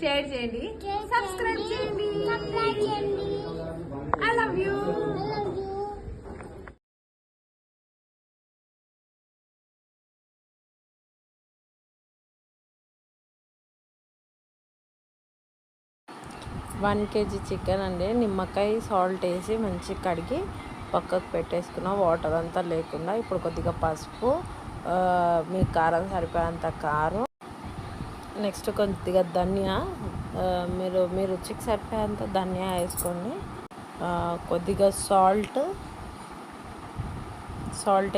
Share చేయండి, subscribe చేయండి. I love you. 1 kg chicken అండి. నిమ్మకాయ సాల్ట్ వేసి మంచిగా కడిగి పక్కకు పెట్టేసుకున్న, వాటర్ అంతా లేకుండా. ఇప్పుడు కొద్దిగా పసుపు, మీ కారం సరిపోయేంత కారం, నెక్స్ట్ కొద్దిగా ధనియా, మీ రుచికి సరిపోయేంత ధనియా వేసుకోండి. కొద్దిగా సాల్ట్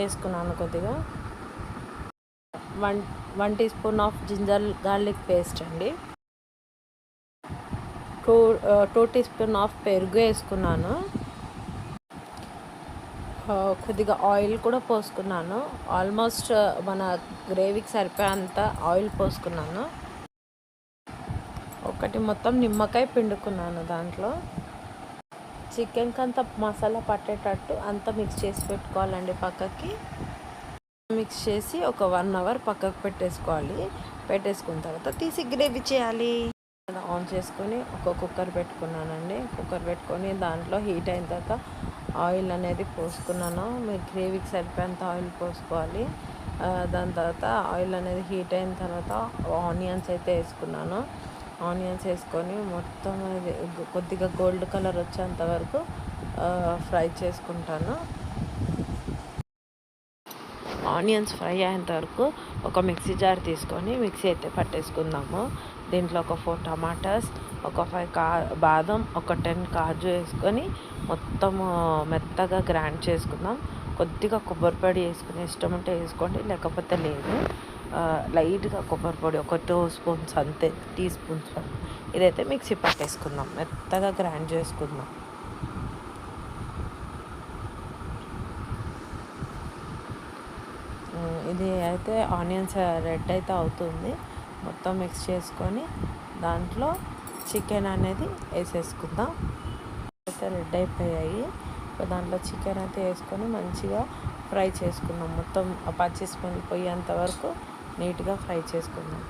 వేసుకున్నాను. కొద్దిగా 1 teaspoon of ginger garlic paste అండి. 2 టీ స్పూన్ ఆఫ్ పెరుగు వేసుకున్నాను. కొద్దిగా ఆయిల్ కూడా పోసుకున్నాను. ఆల్మోస్ట్ మన గ్రేవీకి సరిపోయేంత ఆయిల్ పోసుకున్నాను. ఒకటి మొత్తం నిమ్మకాయ పిండుకున్నాను. దాంట్లో చికెన్కి అంత మసాలా పట్టేటట్టు అంతా మిక్స్ చేసి పెట్టుకోవాలండి. పక్కకి మిక్స్ చేసి ఒక 1 అవర్ పక్కకు పెట్టేసుకోవాలి. పెట్టేసుకున్న తర్వాత తీసి గ్రేవీ చేయాలి. ఆన్ చేసుకొని ఒక కుక్కర్ పెట్టుకున్నానండి. కుక్కర్ పెట్టుకొని దాంట్లో హీట్ అయిన తర్వాత ఆయిల్ అనేది పోసుకున్నాను. మీరు గ్రేవీకి సరిపోయేంత ఆయిల్ పోసుకోవాలి. దాని తర్వాత ఆయిల్ అనేది హీట్ అయిన తర్వాత ఆనియన్స్ అయితే వేసుకున్నాను. ఆనియన్స్ వేసుకొని మొత్తం కొద్దిగా గోల్డ్ కలర్ వచ్చేంత వరకు ఫ్రై చేసుకుంటాను. ఆనియన్స్ ఫ్రై అయ్యేంత వరకు ఒక మిక్సీ జార్ తీసుకొని మిక్సీ అయితే పట్టేసుకుందాము. దీంట్లో ఒక 4 టమాటాస్, ఒక 5 బాదం, ఒక 10 కాజు వేసుకొని మొత్తం మెత్తగా గ్రైండ్ చేసుకుందాం. కొద్దిగా కొబ్బరి పొడి వేసుకుని ఇష్టం ఉంటే వేసుకోండి, లేకపోతే లేదు. లైట్గా కొబ్బరి పొడి ఒక 2 స్పూన్స్ అంతే, టీ స్పూన్స్. ఇదైతే మిక్సీ పట్టేసుకుందాం, మెత్తగా గ్రైండ్ చేసుకుందాం. ఇది అయితే ఆనియన్స్ రెడ్ అయితే అవుతుంది. మొత్తం మిక్స్ చేసుకొని దాంట్లో చికెన్ అనేది వేసేసుకుందాం. అయితే రెడ్ అయిపోయాయి. దాంట్లో చికెన్ అయితే వేసుకొని మంచిగా ఫ్రై చేసుకుందాం. మొత్తం పచ్చి స్మెల్ పోయేంత వరకు నీట్గా ఫ్రై చేసుకుందాం.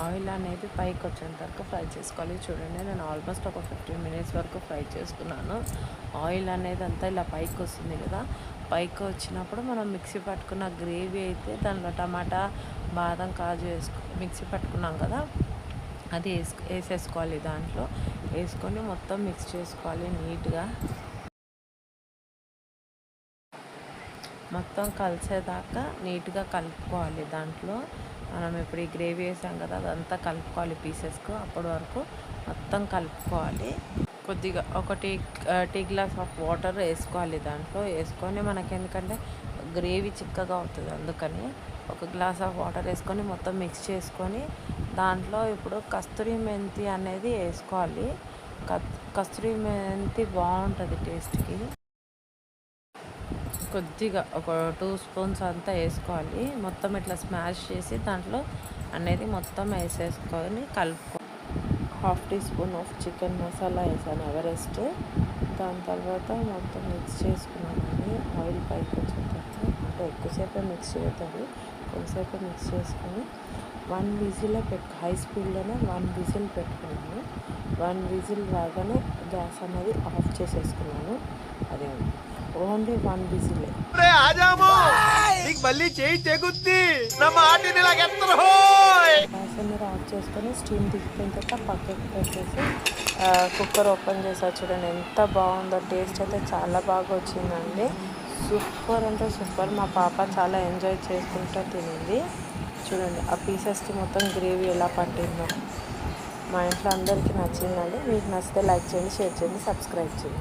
ఆయిల్ అనేది పైకి వచ్చేంత వరకు ఫ్రై చేసుకోవాలి. చూడండి, నేను ఆల్మోస్ట్ ఒక 15 మినిట్స్ వరకు ఫ్రై చేసుకున్నాను. ఆయిల్ అనేది అంతా ఇలా పైకి వస్తుంది కదా. పైకి వచ్చినప్పుడు మనం మిక్సీ పట్టుకున్న గ్రేవీ అయితే దాంట్లో టమాటా, బాదం, కాజు మిక్సీ పట్టుకున్నాం కదా, అది వేసేసుకోవాలి. దాంట్లో వేసుకొని మొత్తం మిక్స్ చేసుకోవాలి నీట్గా. మొత్తం కలిసేదాకా నీట్గా కలుపుకోవాలి. దాంట్లో మనం ఇప్పుడు ఈ గ్రేవీ వేసాం కదా, అదంతా కలుపుకోవాలి పీసెస్కు. అప్పటి వరకు మొత్తం కలుపుకోవాలి. కొద్దిగా ఒక టీ గ్లాస్ ఆఫ్ వాటర్ వేసుకోవాలి. దాంట్లో వేసుకొని మనకి ఎందుకంటే గ్రేవీ చిక్కగా అవుతుంది, అందుకని ఒక గ్లాస్ ఆఫ్ వాటర్ వేసుకొని మొత్తం మిక్స్ చేసుకొని దాంట్లో ఇప్పుడు కస్తూరి మెంతి అనేది వేసుకోవాలి. కస్తూరి మెంతి బాగుంటుంది టేస్ట్కి. కొద్దిగా ఒక 2 స్పూన్స్ అంతా వేసుకోవాలి. మొత్తం ఇట్లా స్మాష్ చేసి దాంట్లో అనేది మొత్తం వేసేసుకొని కలుపుకో. 1/2 teaspoon of chicken masala వేసాను, ఎవరెస్ట్. దాని తర్వాత మొత్తం మిక్స్ చేసుకున్నామండి. ఆయిల్ పైకి వచ్చిన తర్వాత అంటే ఎక్కువసేపు మిక్స్ చేయొద్దు, కొంతసేపు మిక్స్ చేసుకొని 1 విజిల్ హై స్పీడ్లోనే 1 విజిల్ పెట్టుకున్నాను. 1 విజిల్ రాగానే గ్యాస్ అనేది ఆఫ్ చేసేసుకున్నాను. అదే ఓన్లీ 1 విజిల్. గ్యాస్ అనేది ఆఫ్ చేసుకొని స్టీమ్ దిగిపోయిన తర్వాత పక్కకి పెట్టేసి కుక్కర్ ఓపెన్ చేసా. చూడండి ఎంత బాగుందో, టేస్ట్ అయితే చాలా బాగా వచ్చిందండి. సూపర్ అంటే సూపర్. మా పాప చాలా ఎంజాయ్ చేసుకుంటూ తినింది. చూడండి ఆ పీసెస్కి మొత్తం గ్రేవీ ఎలా పట్టిందో. మా ఇంట్లో అందరికీ నచ్చిందండి. మీకు నచ్చితే లైక్ చేయండి, షేర్ చేయండి, సబ్స్క్రైబ్ చేయండి.